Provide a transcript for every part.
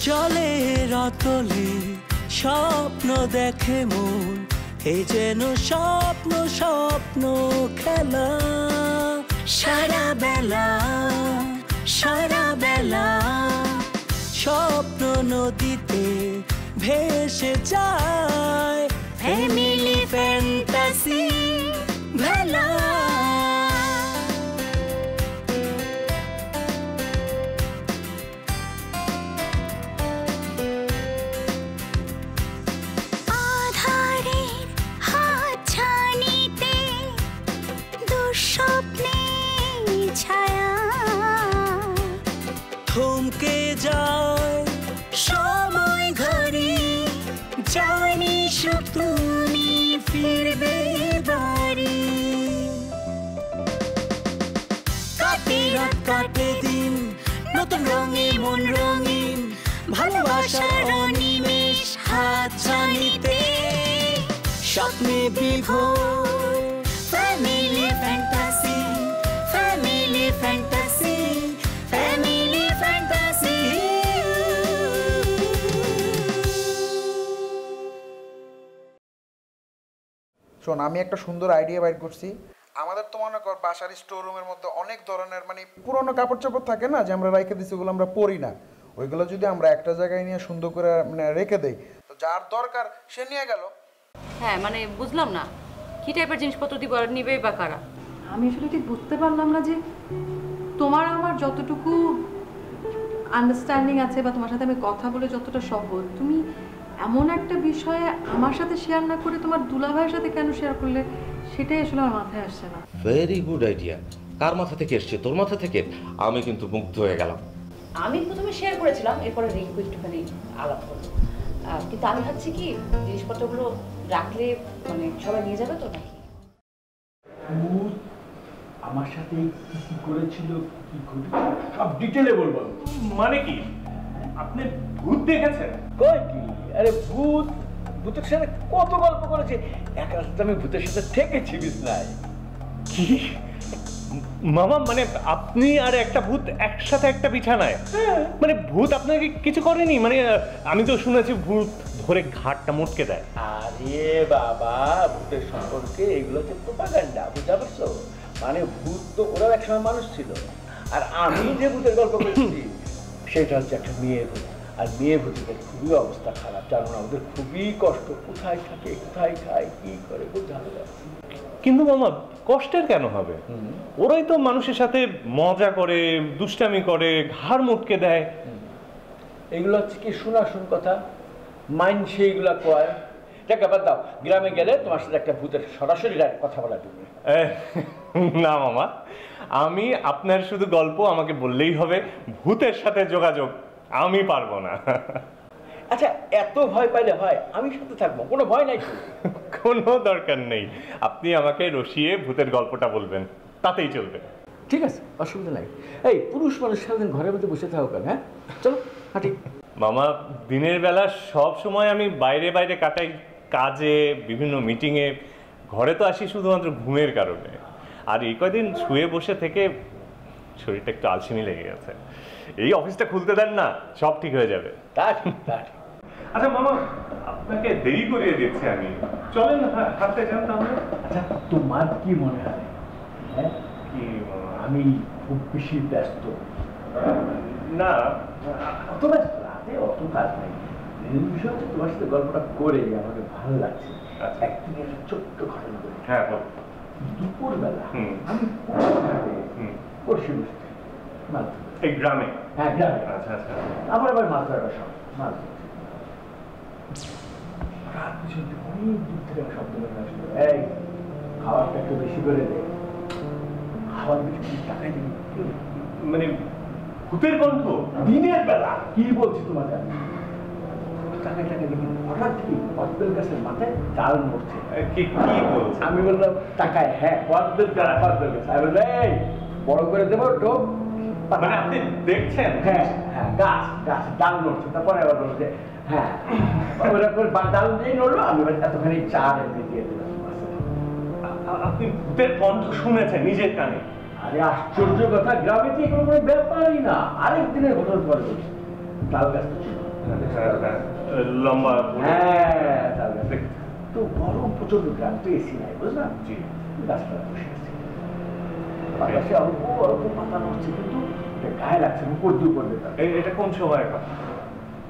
জলের অতলে স্বপ্ন দেখে মন, এ যেন স্বপ্ন স্বপ্ন খেলা। সারা বেলা স্বপ্ন নদীতে ভেসে যায়, ফ্যামিলি ফ্যান্টাসি ভেলা। থমকে যায় সময় ঘড়ি, জানি শুধু তুমি ফিরবে বাড়ি। কাটে রাত কাটে দিন, নতুন রঙে মন রঙিন, ভালোবাসার অনিমেষ হাত ছানিতে স্বপ্নে বিভোর। Family fantasy, family fantasy, family fantasy. শোন, আমি একটা সুন্দর আইডিয়া বাইর করছি। আমাদের তো মনে কর বাসার স্টোর রুমের মধ্যে অনেক ধরনের মানে পুরোনো কাপড় চাপড় থাকে না, যে আমরা রেখে দিচ্ছি, ওগুলো আমরা পরি না। ওইগুলো যদি আমরা একটা জায়গায় নিয়ে সুন্দর করে মানে রেখে দেই, তো যার দরকার সে নিয়ে গেল। হ্যাঁ মানে বুঝলাম না কি টাইপের জিনিসপত্র দিব, আর নিবে বা কারা? আমি আসলে ঠিক বুঝতে পারলাম না যে তোমার আমার যতটুকু আন্ডারস্ট্যান্ডিং আছে বা তোমার সাথে আমি কথা বলে যতটা সহজ, তুমি এমন একটা বিষয়ে আমার সাথে শেয়ার না করে তোমার দুলাভাইয়ের সাথে কেন শেয়ার করলে, সেটাই আসলে আমার মাথায় আসছে না। Very good idea. কার মাথা থেকে এসছে? তোর মাথা থেকে? আমি কিন্তু মুগ্ধ হয়ে গেলাম। আমি প্রথমে শেয়ার করেছিলাম, এরপরে রিঙ্কু একটুখানি আলাপ করলো, কিন্তু আমি ভাবছি কি জিনিসপত্রগুলো রাখলে মানে সবাই নিয়ে যাবে তো নাকি? আমার সাথে কি করেছিল, কি করেছিল সব ডিটেলে বলবো। মানে কি? আপনি ভূত দেখেছেন? কই কি? আরে ভূতের সাথে কত গল্প করেছে। এক রাতে আমি ভূতের সাথে থেকেছি বিছনায়। কি মামা, মানে আপনি আর একটা ভূত একসাথে একটা বিছানায়? মানে ভূত আপনাকে কিছু করেনি? মানে আমি তো শুনেছি ভূত ধরে ঘাটটা মুটকে দেয়। আরে বাবা, ভূতের সম্পর্কে এগুলো হচ্ছে প্রোপাগান্ডা, বুঝতে পারছো? মানে ভূত তো ওরাও একসময় মানুষ ছিল, আর আমি যে ভূতের গল্প করছি সেটা হচ্ছে একটা মেয়ে ভূত। আর মেয়ে ভূতের খুবই অবস্থা খারাপ, জানো না? ওদের খুবই কষ্ট, কোথায় থাকে, কোথায় খায়, কি করে, খুব ঝামেলা। কিন্তু মামা কষ্টের কেন হবে? ওরাই তো মানুষের সাথে মজা করে, দুষ্টামি করে, ঘাড় মুটকে দেয়। এগুলো হচ্ছে কি শোনাশুন কথা, মাইন্ড সেইগুলা কয়। দেখা বাদ দাও, গ্রামে গেলে তোমার সাথে একটা ভূতের সরাসরি কথা বলা তুমি। না মামা, আমি আপনার শুধু গল্প আমাকে বললেই হবে, ভূতের সাথে যোগাযোগ আমি পারবো না। আচ্ছা, এত ভয় পাইলে হয়? আমি সাথে থাকবো, কোনো ভয় নাই। কোনো দরকার নেই, আপনি আমাকে রসিয়ে ভূতের গল্পটা বলবেন, তাতেই চলবে। ঠিক আছে, অসুবিধা নাই। এই পুরুষ মানুষ সারাদিন ঘরের মধ্যে বসে থাকো কেন? হ্যাঁ চলো হাঁটি। মামা, দিনের বেলা সব সময় আমি বাইরে বাইরে কাটাই, কাজে, বিভিন্ন মিটিংয়ে। ঘরে তো আসি শুধুমাত্র ঘুমের কারণে, আর এই কয়দিন শুয়ে বসে থেকে শরীরটা একটু আলসেমি লেগে গেছে। এই অফিসটা খুলতে দেন না, সব ঠিক হয়ে যাবে। তা ঠিক, তা ঠিক। আচ্ছা মামা, আপনাকে দেরি করিয়ে দিচ্ছি আমি, চলেন হাঁটতে যান তাহলে। আচ্ছা, তোমার কি মনে হয়? হ্যাঁ কি আমি খুব বেশি ব্যস্ত? না, অত ব্যস্ত রাতে অত কাজ নেই। বিষয় হচ্ছে তোমার সাথে গল্পটা করে আমাকে ভালো লাগছে। একদিন একটা ছোট্ট ঘটনা করি। হ্যাঁ বল। দুপুরবেলা আমি বসে বসে মাছ ধরি। এই গ্রামে? হ্যাঁ গ্রামে। আচ্ছা আচ্ছা। আমার আবার মাছ ধরার সব মাছ ধরছি। রাত পিছন থেকে অনেক দূর থেকে শব্দ করে আসলো, এই খাবারটা একটু বেশি করে দে। খাবার বেশি টাকাই দিবি। মানে ভূতের গন্ধ দিনের বেলা? কি বলছি তোমাকে? টাকায় টাকা দেখি হঠাৎ কি পদ্মের গাছের মাথায় ডাল মরছে। আমি বললাম টাকায়? হ্যাঁ, পদ্মের গাছ। আমি বললাম এই বড় করে দেবো টোপ। মানে আপনি দেখছেন? হ্যাঁ হ্যাঁ, গাছ গাছ ডাল নড়ছে। তারপরে আবার বললো যে হ্যাঁ ওরকম ডাল দিয়ে নড়লো। আমি এতখানি চার এমনি দিয়ে দিলাম। আপনি ভূতের কণ্ঠ শুনেছেন নিজের কানে? আরে আশ্চর্য কথা, গ্রামে তো কোনো ব্যাপারই না। আরেক দিনের ঘটনা পরে বলছি। ডাল গাছটা ছিল লম্বা। হ্যাঁ তাল গাছ। তো গরম প্রচন্ড গ্রাম, তো এসি নাই, বুঝলাম। জি। গাছতলায় বসে আছি, বাতাসে অল্প অল্প পাতা নড়ছে, কিন্তু গায়ে লাগছে, উপর দিয়ে উপর দিতে। এটা কোন সময় কথা,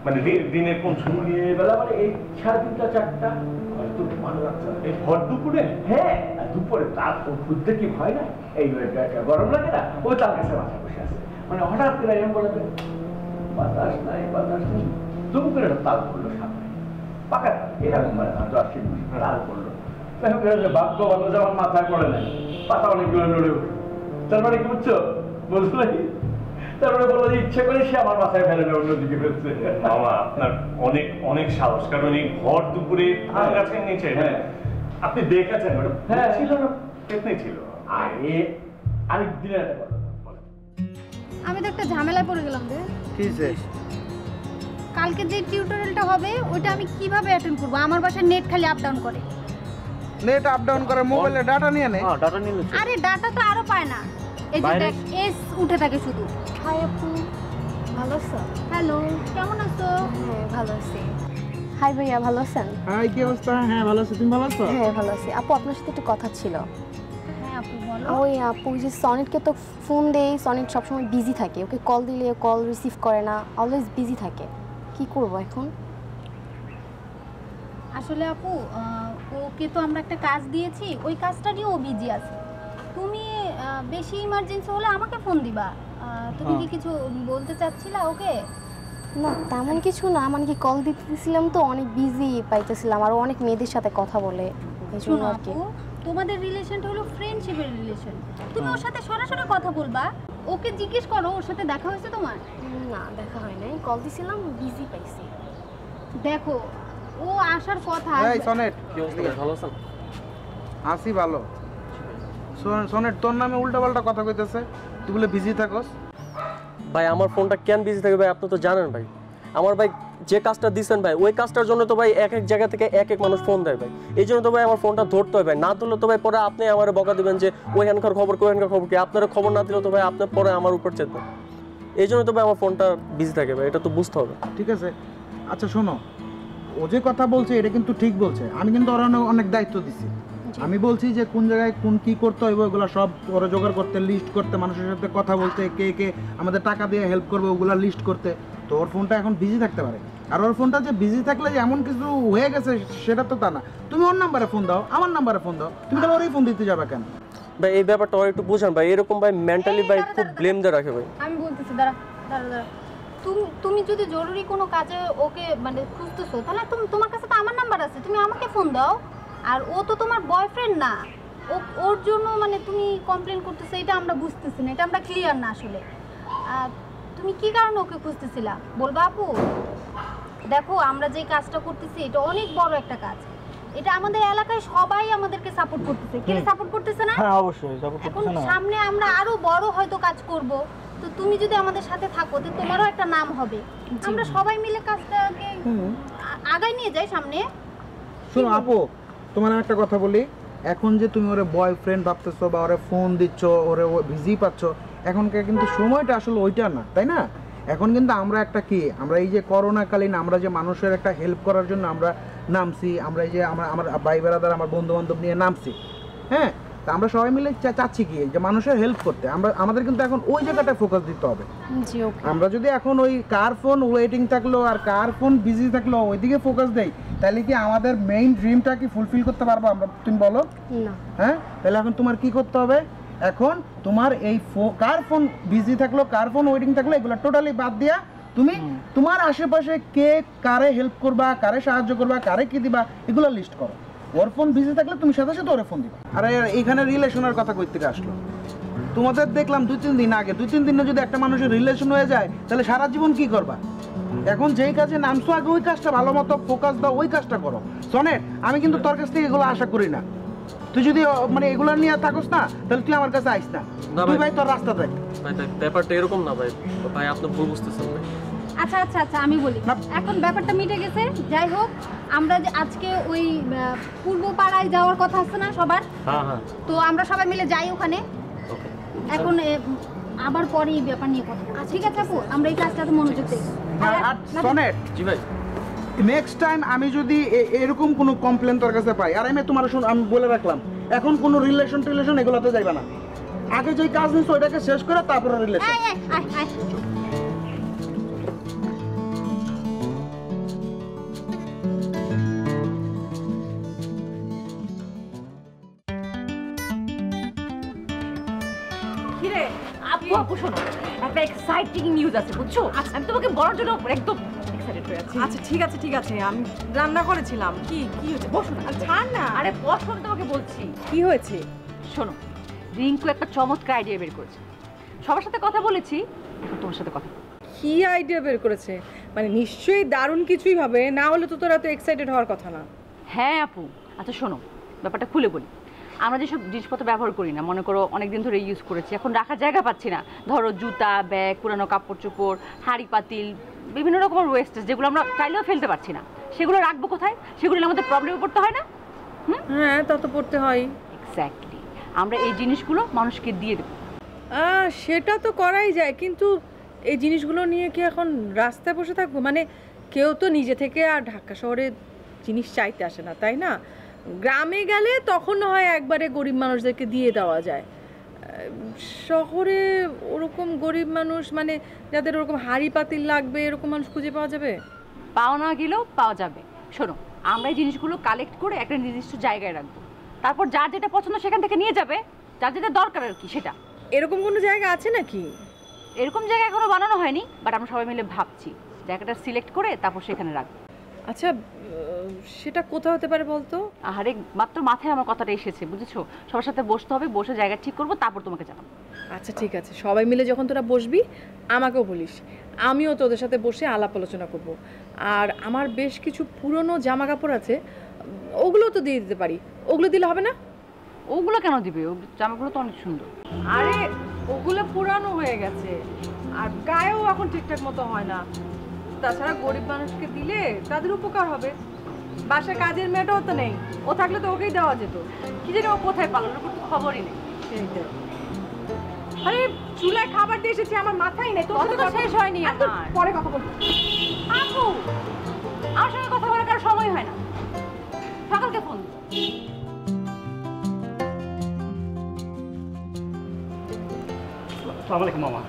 মানে দিনের কোন সময়? দিনের বেলা মানে এই 3:30 4টা, হয়তো ঘুমানো যাচ্ছে না। এই ভর দুপুরে? হ্যাঁ দুপুরে, তার বুঝতে কি ভয় না, এই গরম লাগে না, ওই তাল গাছের মাথায় বসে আছে। মানে হঠাৎ করে এরকম বলে বাতাস নাই বাতাস নেই, দুম করে একটা তাল পড়লো সামনে, পাকা এরকম মানে 10 মিনিট তাল পড়লো। ভাগ্য ভালো যে আমার মাথায় পড়ে নাই, পাতা অনেকগুলো নড়ে উঠে। তার মানে কি বুঝছো, বুঝলো নাকি? তারপরে বললো যে ইচ্ছে করে সে আমার মাথায় ফেলে না, অন্যদিকে ফেলছে। মামা আপনার অনেক অনেক সাহস, কারণ এই ভর দুপুরে তাল গাছের নিচে। হ্যাঁ আপনি দেখেছেন ম্যাডাম? হ্যাঁ ছিল না, কেতনে ছিল। আরে আরেক দিনের একটা কথা বলেন। আমি তো একটা ঝামেলায় পড়ে গেলাম রে। কি যে কালকে যে টিউটোরিয়ালটা হবে ওইটা আমি কিভাবে অ্যাটেন্ড করব? আমার বাসায় নেট খালি আপ ডাউন করে। নেট আপ ডাউন করে, মোবাইলে ডাটা নিয়ে নেয়। হ্যাঁ ডাটা নিয়ে নিচ্ছে। আরে ডাটা তো আরো পায় না, এই যে দেখ এস উঠে থাকে শুধু। হাই আপু, ভালো আছো? হ্যালো, কেমন আছো? হ্যাঁ ভালো আছি। হাই ভাইয়া, ভালো আছেন? হাই, কি অবস্থা? হ্যাঁ ভালো আছি, তুমি ভালো আছো? হ্যাঁ ভালো আছি। আপু আপনার সাথে একটু কথা ছিল। হ্যাঁ আপু বলো। ওই আপু যে সনিটকে তো ফোন দেই, সনিট সবসময় বিজি থাকে, ওকে কল দিলে কল রিসিভ করে না, অলওয়েজ বিজি থাকে। কি করব এখন? আসলে আপু ওকে তো আমরা একটা কাজ দিয়েছি, ওই কাজটা নিয়ে ও বিজি আছে। তুমি বেশি ইমার্জেন্সি হলে আমাকে ফোন দিবা। তুমি কি কিছু বলতে চাচ্ছিলা ওকে? না তেমন কিছু না, মানে কি কল দিতেছিলাম তো অনেক বিজি পাইতেছিলাম, আর অনেক মেয়েদের সাথে কথা বলে, এই জন্য শোনো আর কি। আপু, তোমাদের রিলেশনটা হলো ফ্রেন্ডশিপের রিলেশন, তুমি ওর সাথে সরাসরি কথা বলবা। ওকে জিজ্ঞেস করো ওর সাথে দেখা হয়েছে তোমার? না দেখা হয় নাই, কল দিছিলাম বিজি পাইছি। দেখো ও আসার কথা। এই সনেট, কি অবস্থা ভাই, ভালো আছেন? আসি ভালো। সনেট, তোর নামে উল্টাপাল্টা কথা কইতেছে, তুই বলে বিজি থাকস। ভাই আমার ফোনটা কেন বিজি থাকে ভাই, আপনি তো জানেন ভাই। আমার ভাই যে কাজটা দিচ্ছেন ভাই, ওই কাজটার জন্য তো ভাই এক এক জায়গা থেকে এক এক মানুষ ফোন দেয় ভাই। এই জন্য তো ভাই আমার ফোনটা ধরতে হয় ভাই, না ধরলে তো ভাই পরে আপনি আমার বকা দিবেন যে ওইখানকার খবর ওইখানকার খবর কি। আপনারা খবর না দিলে তো ভাই আপনার পরে আমার উপর চেতবেন। এই জন্য তো ভাই আমার ফোনটা বিজি থাকে ভাই, এটা তো বুঝতে হবে। ঠিক আছে, আচ্ছা শোনো, ও যে কথা বলছে এটা কিন্তু ঠিক বলছে। আমি কিন্তু ওর অনেক দায়িত্ব দিছি। আমি বলছি যে কোন জায়গায় কোন কি করতে হবে ওগুলো সব ওরা জোগাড় করতে, লিস্ট করতে, মানুষের সাথে কথা বলতে, কে কে আমাদের টাকা দিয়ে হেল্প করবে ওগুলো লিস্ট করতে। তো ওর ফোনটা এখন বিজি থাকতে পারে, আর ওর ফোনটা যে বিজি থাকলে যে এমন কিছু হয়ে গেছে সেটা তো তা না। তুমি ওর নাম্বারে ফোন দাও, আমার নাম্বারে ফোন দাও, তুমি তাহলে ওরই ফোন দিতে যাবে কেন? ভাই এই ব্যাপারটা ওর একটু বুঝান ভাই, এরকম ভাই মেন্টালি ভাই খুব ব্লেম দিয়ে রাখে ভাই। আমি বলতেছি, দাঁড়া দাঁড়া দাঁড়া, তুমি যদি জরুরি কোনো কাজে ওকে মানে খুঁজতেছো, তাহলে তোমার কাছে তো আমার নাম্বার আছে, তুমি আমাকে ফোন দাও। আর ও তো তোমার বয়ফ্রেন্ড না, ওর জন্য মানে তুমি কমপ্লেন করতেছো, এটা আমরা বুঝতেছি না, এটা আমরা ক্লিয়ার না আসলে। তুমি কি কারণে ওকে খুঁজতেছিলা বলবা আপু? দেখো আমরা যে কাজটা করতেছি এটা অনেক বড় একটা কাজ, এটা আমাদের এলাকায় সবাই আমাদেরকে সাপোর্ট করতেছে। কে সাপোর্ট করতেছে না? হ্যাঁ অবশ্যই সাপোর্ট এখন করতেছে না। সামনে আমরা আরো বড় হয়তো কাজ করব, তো তুমি যদি আমাদের সাথে থাকো তো তোমারও একটা নাম হবে। আমরা সবাই মিলে কাজটাকে আগায় নিয়ে যাই সামনে। শোনো আপু, তোমার একটা কথা বলি, এখন যে তুমি ওরে বয়ফ্রেন্ড ভাবতেছো বা ওরে ফোন দিচ্ছ, ওরে বিজি পাচ্ছ, এখনকার কিন্তু সময়টা আসলে ওইটা না, তাই না? এখন কিন্তু আমরা একটা কি, আমরা এই যে করোনাকালীন আমরা যে মানুষের একটা হেল্প করার জন্য আমরা নামছি, আমরা এই যে আমার ভাই বেড়াদার আমার বন্ধু বান্ধব নিয়ে নামছি, হ্যাঁ, তা আমরা সবাই মিলে চাচ্ছি কি যে মানুষের হেল্প করতে। আমাদের কিন্তু এখন ওই জায়গাটায় ফোকাস দিতে হবে। আমরা যদি এখন ওই কার ফোন ওয়েটিং থাকলো আর কার ফোন বিজি থাকলো ওইদিকে ফোকাস দেই, তাহলে কি আমাদের মেইন ড্রিমটা কি ফুলফিল করতে পারবো আমরা? তুমি বলো না। হ্যাঁ, তাহলে এখন তোমার কি করতে হবে? এখন তোমার এই কার ফোন বিজি থাকলো কার ফোন ওয়েটিং থাকলো এগুলো টোটালি বাদ দিয়া তুমি তোমার আশেপাশে কে কারে হেল্প করবা, কারে সাহায্য করবা, কারে কি দিবা এগুলো লিস্ট করো। ওর ফোন বিজি থাকলে তুমি সাথে সাথে ওরে ফোন দিবা। আর এখানে রিলেশনের কথা কই থেকে আসলো? তোমাদের দেখলাম 2-3 দিন আগে, 2-3 দিনে যদি একটা মানুষের রিলেশন হয়ে যায় তাহলে সারা জীবন কি করবা? এখন যেই কাজে নামছো আগে ওই কাজটা ভালো মতো ফোকাস দাও, ওই কাজটা করো। সনেট, আমি কিন্তু তোর কাছ থেকে এগুলো আশা করি না। তুই যদি মানে এগুলো নিয়ে থাকস না তাহলে তুই আমার কাছে আইস না, তুই ভাই তোর রাস্তা দেখ। ভাই ব্যাপারটা এরকম না ভাই, ভাই আপনি ভুল বুঝতেছেন ভাই। আচ্ছা আচ্ছা আচ্ছা আমি বলি, এখন ব্যাপারটা মিটে গেছে। যাই হোক, আমরা যে আজকে ওই পূর্ব পাড়ায় যাওয়ার কথা আছে না সবার, তো আমরা সবাই মিলে যাই ওখানে। এখন আবার পরে এই ব্যাপার নিয়ে কথা। ঠিক আছে আপু, আমরা এই কাজটাতে মনোযোগ দিই। আর সনেট জি ভাই নেক্সট টাইম আমি যদি এরকম কোনো কমপ্লেন তোর কাছে পাই, আর আমি তোমার আমি বলে রাখলাম এখন কোনো রিলেশন এগুলোতে যাইবা না। আগে যেই কাজ নিছো ওইটাকে শেষ করে তারপরে রিলেশন। কিরে আপু আপু শোনো, একটা এক্সাইটিং নিউজ আছে বুঝছো? আমি তোমাকে বলার জন্য একদম এক্সাইটেড হয়ে আছি। আচ্ছা ঠিক আছে আমি রান্না করেছিলাম। কি হয়েছে? বসো না। ছাড় না। আরে বসো, আমি তোমাকে বলছি কি হয়েছে। শোনো, রিঙ্কু একটা চমৎকার আইডিয়া বের করেছে। সবার সাথে কথা বলেছি, এখন তোমার সাথে কথা। কি আইডিয়া বের করেছে? মানে নিশ্চয়ই দারুণ কিছুই হবে, না হলে তো তোরা তো এক্সাইটেড হওয়ার কথা না। হ্যাঁ আপু, আচ্ছা শোনো, ব্যাপারটা খুলে বলি। আমরা যেসব জিনিসপত্র ব্যবহার করি না, মনে করো অনেকদিন ধরে ইউজ করেছি, এখন রাখার জায়গা পাচ্ছি না। ধরো জুতা, ব্যাগ, পুরানো কাপড় চোপড়, হাঁড়ি পাতিল, বিভিন্ন রকমের ওয়েস্টেজ যেগুলো আমরা চাইলেও ফেলতে পারছি না, সেগুলো রাখবো কোথায়? সেগুলো আমাদের প্রবলেমে পড়তে হয় না? হ্যাঁ তা তো পড়তে হয়। এক্স্যাক্টলি, আমরা এই জিনিসগুলো মানুষকে দিয়ে দেবো। সেটা তো করাই যায়, কিন্তু এই জিনিসগুলো নিয়ে কি এখন রাস্তায় বসে থাকবো? মানে কেউ তো নিজে থেকে আর ঢাকা শহরে জিনিস চাইতে আসে না, তাই না? গ্রামে গেলে তখন হয় একবারে গরিব মানুষদেরকে দিয়ে দেওয়া যায়। শহরে ওরকম গরিব মানুষ, মানে যাদের ওরকম হাঁড়ি পাতিল লাগবে, এরকম মানুষ খুঁজে পাওয়া যাবে? পাওয়া না গেলেও পাওয়া যাবে। শোনো, আমরা এই জিনিসগুলো কালেক্ট করে একটা নির্দিষ্ট জায়গায় রাখবো, তারপর যার যেটা পছন্দ সেখান থেকে নিয়ে যাবে, যার যেটা দরকার আর কি সেটা। এরকম কোনো জায়গা আছে নাকি? এরকম জায়গা এখনো বানানো হয়নি, বাট আমরা সবাই মিলে ভাবছি জায়গাটা সিলেক্ট করে তারপর সেখানে রাখবো। আচ্ছা সেটা কোথায় হতে পারে বলতো? আরে মাত্র মাথায় আমার কথাটা এসেছে, বুঝেছো? সবার সাথে বসতে হবে, বসে জায়গা ঠিক করবো, তারপর তোমাকে জানাবো। আচ্ছা ঠিক আছে, সবাই মিলে যখন তোরা বসবি আমাকেও বলিস, আমিও তোদের সাথে বসে আলাপ আলোচনা করব। আর আমার বেশ কিছু পুরনো জামা কাপড় আছে, ওগুলো তো দিয়ে দিতে পারি। ওগুলো দিলে হবে না? ওগুলো কেন দিবে? জামাগুলো তো অনেক সুন্দর। আরে ওগুলো পুরানো হয়ে গেছে, আর গায়েও এখন ঠিকঠাক মতো হয় না। তাছাড়া গরিব মানুষকে দিলে তাদের উপকার হবে। বাসায় কাজের মেয়েটাও তো নেই, ও থাকলে তো ওকেই দেওয়া যেত। কি জানি ও কোথায় পালো, ওর তো খবরই নেই। আরে চুলায় খাবার দিয়ে এসেছি, আমার মাথায় নেই। তোর কথা তো শেষ হয়নি আমার। পরে কথা বলবো। আপু, আমার সঙ্গে কথা বলার কারো সময় হয় না, সকালকে ফোন। আসসালামু আলাইকুম মামা।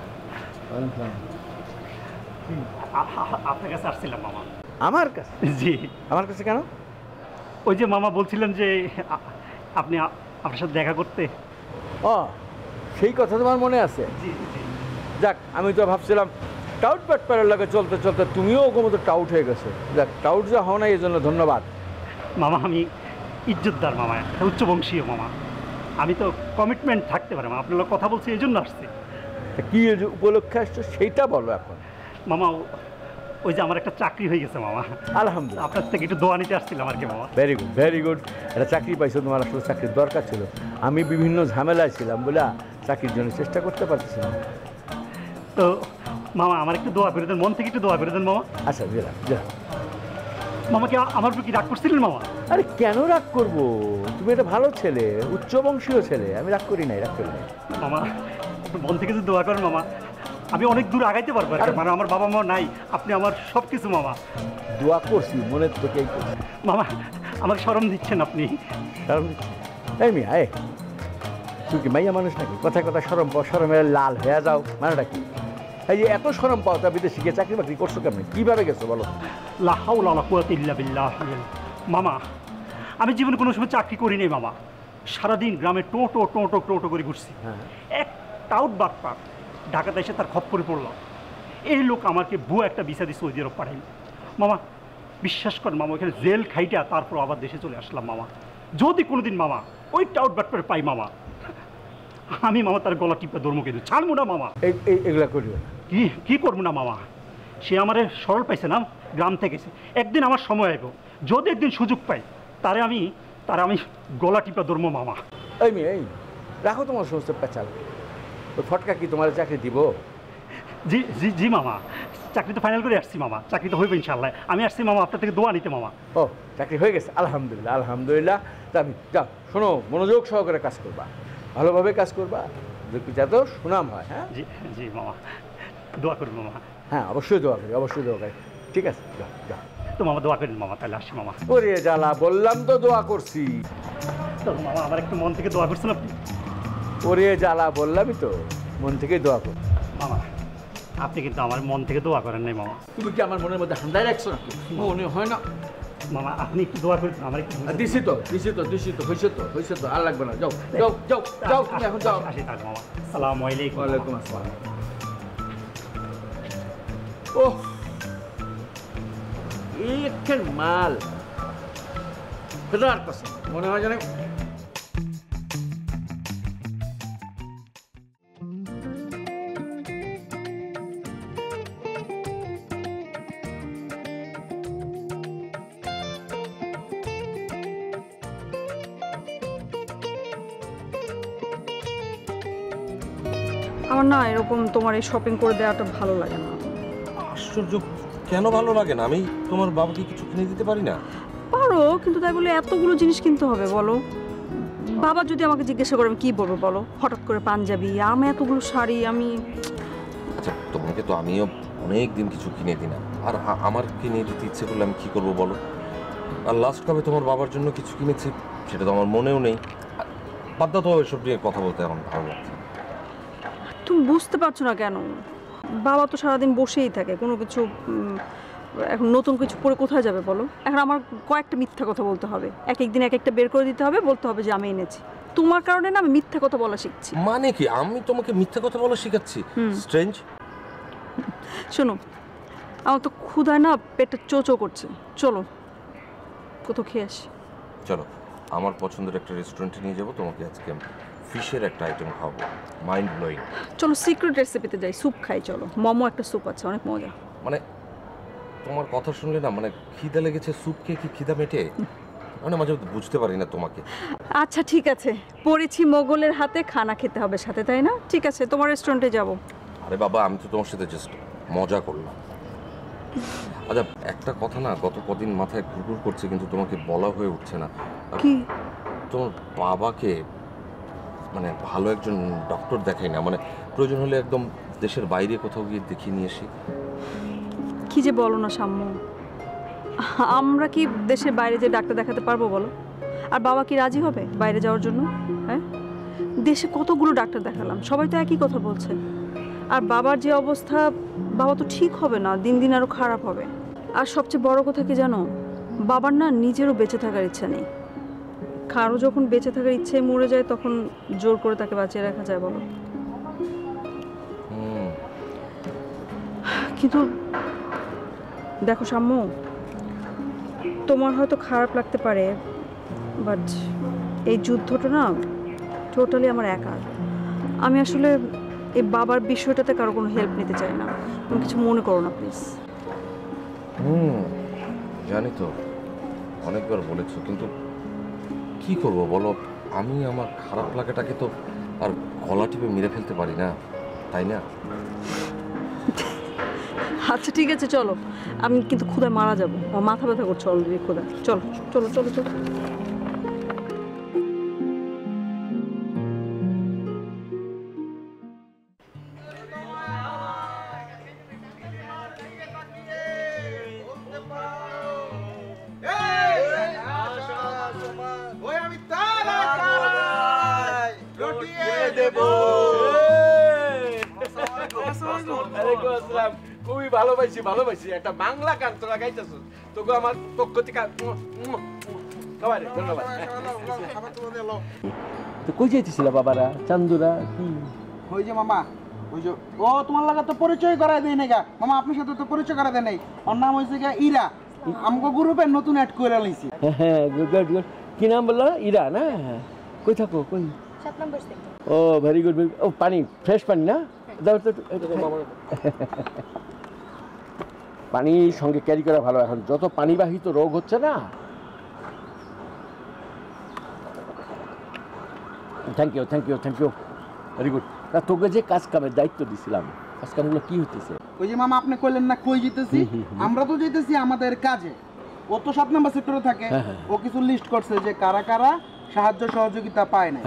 আপনার কাছে আসছিলাম মামা। আমার কাছে? জি। আমার কাছে কেন? ওই যে মামা বলছিলেন যে আপনি আপনার সাথে দেখা করতে। ও, সেই কথা তোমার মনে আছে? জি। যাক, আমি তো ভাবছিলাম টাউট ব্যাটপারের লাগে চলতে চলতে তুমিও ওরকম তো টাউট হয়ে গেছো। যাক, টাউট যা হও না এই জন্য ধন্যবাদ। মামা আমি ইজ্জতদার মামা, একটা উচ্চবংশীয় মামা, আমি তো কমিটমেন্ট থাকতে পারে মামা। আপনার কথা বলছি এই জন্য আসছি। কি উপলক্ষে আসছো সেইটা বলো এখন। মামা ওই যে আমার একটা চাকরি হয়ে গেছে মামা। আলহামদুলিল্লাহ। আপনার থেকে একটু দোয়া নিতে আসছিলাম আর কি মামা। Very good, very good. একটা চাকরি পাইছো, তোমার আসলে চাকরির দরকার ছিল। আমি বিভিন্ন ঝামেলায় ছিলাম বলে চাকরির জন্য চেষ্টা করতে পারছিলাম। তো মামা আমার একটু দোয়া করে দেন, মন থেকে একটু দোয়া করে দেন মামা। আচ্ছা দিলাম। মামাকে আমার উপর কি রাগ করছিলেন মামা? আরে কেন রাগ করবো? তুমি একটা ভালো ছেলে, উচ্চবংশীয় ছেলে, আমি রাগ করি নাই, রাগ করি নাই। মামা মন থেকে যদি দোয়া করেন মামা, আমি অনেক দূর আগাইতে পারবো। মানে আমার বাবা মা নাই, আপনি আমার সব কিছু মামা। দোয়া করছি, মনের থেকেই করছি মামা। আমাকে শরম দিচ্ছেন আপনি। শরম দিচ্ছি? এই মিয়া, তুই কি মাইয়া মানুষ নাকি? কথায় কথা শরম পাও, শরমের লাল হয়ে যাও, মানেটা কি? এই যে এত শরম পাও, তা বিদেশে গিয়ে চাকরি বাকরি করছো কেমন? কিভাবে গেছো বলো? লা হাওলা ওয়ালা কুওয়াতা ইল্লা বিল্লাহ। মামা আমি জীবনে কোনো সময় চাকরি করি নাই মামা। সারাদিন গ্রামে টোটো টোটো টোটো করে ঘুরছি। এক টাউট বাটপার ঢাকাতে এসে তার খপ্পরে পড়লাম। এই লোক আমাকে বুয়া একটা ভিসা দিয়ে সৌদি আরব পাঠাইল মামা। বিশ্বাস করেন মামা, ওইখানে জেল খাইটা তারপর আবার দেশে চলে আসলাম মামা। যদি কোনোদিন মামা ওই টাউট বাটপারে পাই মামা, আমি মামা তার গলা টিপা ধর্মকে দিই, ছাড়বো না মামা। এগুলা করিও না। কি করবো না মামা? সে আমারে সরল পাইছে না, গ্রাম থেকে এসে। একদিন আমার সময় আইব, যদি একদিন সুযোগ পাই তারে আমি গলা টিপা ধর্ম মামা। এই মেয়ে, এই রাখো তোমার সমস্ত পেঁচাল। ওই ফটকা কি তোমার চাকরি দিব? জি জি জি মামা, চাকরি তো ফাইনাল করে আসছি মামা। চাকরি তো হইবে ইনশাল্লাহ। আমি আসছি মামা আপনার থেকে দোয়া নিতে মামা। ও, চাকরি হয়ে গেছে? আলহামদুলিল্লাহ, আলহামদুলিল্লাহ। তা আমি যাও, শোনো, মনোযোগ সহকারে কাজ করবা, ভালোভাবে কাজ করবা, যাতে সুনাম হয়। হ্যাঁ জি জি মামা। দোয়া করুন মামা। হ্যাঁ অবশ্যই দোয়া করি, অবশ্যই দোয়া করি। ঠিক আছে, যা যা। তো মামা দোয়া করেন মামা, তাহলে আসছি মামা। ওরে জ্বালা, বললাম তো দোয়া করছি। তো মামা আমার একটু মন থেকে দোয়া করছেন আপনি? ওরে জ্বালা, বললামই তো মন থেকে দোয়া কর। মামা আপনি কিন্তু আমার মন থেকে দোয়া করেন নাই মামা। তুমি কি আমার মনের মধ্যে হান্দায় রাখছো নাকি? মনে হয় না। মামা আপনি একটু দোয়া করেন আমার একটু। দিছি তো হয়েছে তো আর লাগবে না। যাও যাও যাও যাও, তুমি এখন যাও। আসি তাহলে মামা। আসসালামু আলাইকুম। ওয়ালাইকুম আসসালাম। ওহ একের মাল ফেরার কাছে মনে হয় জানে। আমার না এরকম তোমার এই শপিং করে দেওয়াটা ভালো লাগে না। আশ্চর্য, কেন ভালো লাগে না? আমি তোমার বাবাকে কিছু কিনে দিতে পারি না? পারো, কিন্তু তাই বলে এতগুলো জিনিস কিনতে হবে বলো? বাবা যদি আমাকে জিজ্ঞাসা করে আমি কি বলবো বলো? হঠাৎ করে পাঞ্জাবি, আমি এতগুলো শাড়ি, আমি আচ্ছা তোমাকে তো আমিও অনেক দিন কিছু কিনে দিই না, আর আমার কিনে দিতে ইচ্ছে করলে আমি কী করবো বলো? আর লাস্ট কবে তোমার বাবার জন্য কিছু কিনেছি সেটা তো আমার মনেও নেই। বাদ দাও তো, এসব নিয়ে কথা বলতে আমার ভালো লাগছে। তুমি বুঝতে পারছো না কেন? বাবা তো সারাদিন বসেই থাকে, কোনো কিছু এখন নতুন কিছু পরে কোথায় যাবে বলো? এখন আমার কয়েকটা মিথ্যা কথা বলতে হবে, এক একদিন এক একটা বের করে দিতে হবে, বলতে হবে যে আমি এনেছি। তোমার কারণে না আমি মিথ্যা কথা বলা শিখছি। মানে কি আমি তোমাকে মিথ্যা কথা বলা শিখাচ্ছি? স্ট্রেঞ্জ। শোনো, আমার তো ক্ষুধায় না পেটটা চোচো করছে, চলো কোথাও খেয়ে আসি। চলো, আমার পছন্দের একটা রেস্টুরেন্টে নিয়ে যাবো তোমাকে। আজকে ফিশের একটা আইটেম খাবো, মাইন্ড ব্লোয়িং। চলো সিক্রেট রেসিপিতে যাই, স্যুপ খাই। চলো, মোমো একটা স্যুপ আছে, অনেক মজা। মানে তোমার কথা শুনলে না মানে খিদা লেগেছে, স্যুপ খেয়ে কি খিদা মেটে? মানে মাঝে বুঝতে পারি না তোমাকে। আচ্ছা ঠিক আছে, পড়েছি মোগলের হাতে, খানা খেতে হবে সাথে, তাই না? ঠিক আছে, তোমার রেস্টুরেন্টে যাব। আরে বাবা, আমি তো তোমার সাথে জাস্ট মজা করলাম। আচ্ছা একটা কথা না, গত কদিন মাথায় ঘুরঘুর করছে, কিন্তু তোমাকে বলা হয়ে উঠছে না। কি? তোমার বাবাকে মানে ভালো একজন ডক্টর দেখাই না, মানে প্রয়োজন হলে একদম দেশের বাইরে কোথাও গিয়ে দেখিয়ে নিয়ে আসি। কি যে বলো না সাম্য, আমরা কি দেশের বাইরে যে ডাক্তার দেখাতে পারবো বলো? আর বাবা কি রাজি হবে বাইরে যাওয়ার জন্য? হ্যাঁ, দেশে কতগুলো ডাক্তার দেখালাম, সবাই তো একই কথা বলছে। আর বাবার যে অবস্থা, বাবা তো ঠিক হবে না, দিন দিন আরও খারাপ হবে। আর সবচেয়ে বড় কথা কি জানো, বাবার না নিজেরও বেঁচে থাকার ইচ্ছা নেই। কারো যখন বেঁচে থাকার ইচ্ছে মরে যায়, তখন জোর করে তাকে বাঁচিয়ে রাখা যায় বলো? কিন্তু দেখো সাম্য, তোমার হয়তো খারাপ লাগতে পারে, বাট এই যুদ্ধটা না টোটালি আমার একার। আমি আসলে এই বাবার বিষয়টাতে কারো কোনো হেল্প নিতে চাই না, তুমি কিছু মনে করো না প্লিজ। জানি তো, অনেকবার বলেছো, কিন্তু কি করব বলো? আমি আমার খারাপ লাগাটাকে তো আর গলা টিপে মেরে ফেলতে পারি না, তাই না? আচ্ছা ঠিক আছে, চলো, আমি কিন্তু ক্ষুধায় মারা যাবো, আমার মাথা ব্যথা করছে অলরেডি ক্ষুধায়। চলো চলো চলো চলো। খুবই ভালোবাসি একটা বাংলা গান তোরা গাইতেছো, তোকে আমার পক্ষ থেকে ধন্যবাদ। তো কই যাইতেছিল বাবারা চান্দুরা? কি ওই যে মামা, ওই যে ও তোমার লাগা তো পরিচয় করাই দেয় নাই গা মামা, আপনার সাথে তো পরিচয় করাই দেয় নাই। ওর নাম হয়েছে গা ইরা, আমাকে গ্রুপে নতুন অ্যাড করে লাইছি। হ্যাঁ গুড গুড। কি নাম বললো? ইরা না? কই থাকো? কই? 7 নম্বর সেক্টর। ও ভেরি গুড। ও পানি, ফ্রেশ পানি না? দাও তো পানি সঙ্গে ক্যারি করা ভালো। এখন যত পানিবাহিত রোগ হচ্ছে না। Thank you very good. তা তোকে যে কাজ কামের দায়িত্ব দিছিলাম, কাজ কামগুলো কি হইতেছে? ওই যে মামা আপনি কইলেন না কই যেতেছি, আমরা তো যেতেছি আমাদের কাজে। ও তো 7 নম্বর সেক্টরে থাকে, ও কিছু লিস্ট করছে যে কারা কারা সাহায্য সহযোগিতা পায় না।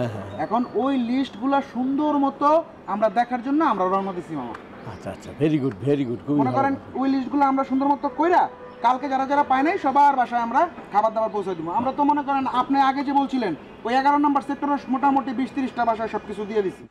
এখন ওই লিস্টগুলা সুন্দর মতো আমরা দেখার জন্য আমরা রওনা দিছি মামা। আচ্ছা আচ্ছা, ভেরি গুড ভেরি গুড। মনে করেন ওই লিস্টগুলো আমরা সুন্দর মতো কইরা কালকে যারা যারা পায় নাই সবার বাসায় আমরা খাবার দাবার পৌঁছে দিব। আমরা তো মনে করেন আপনি আগে যে বলছিলেন ওই 11 নম্বর সেক্টরে মোটামুটি 20-30টা বাসায় সব কিছু দিয়ে দিছি।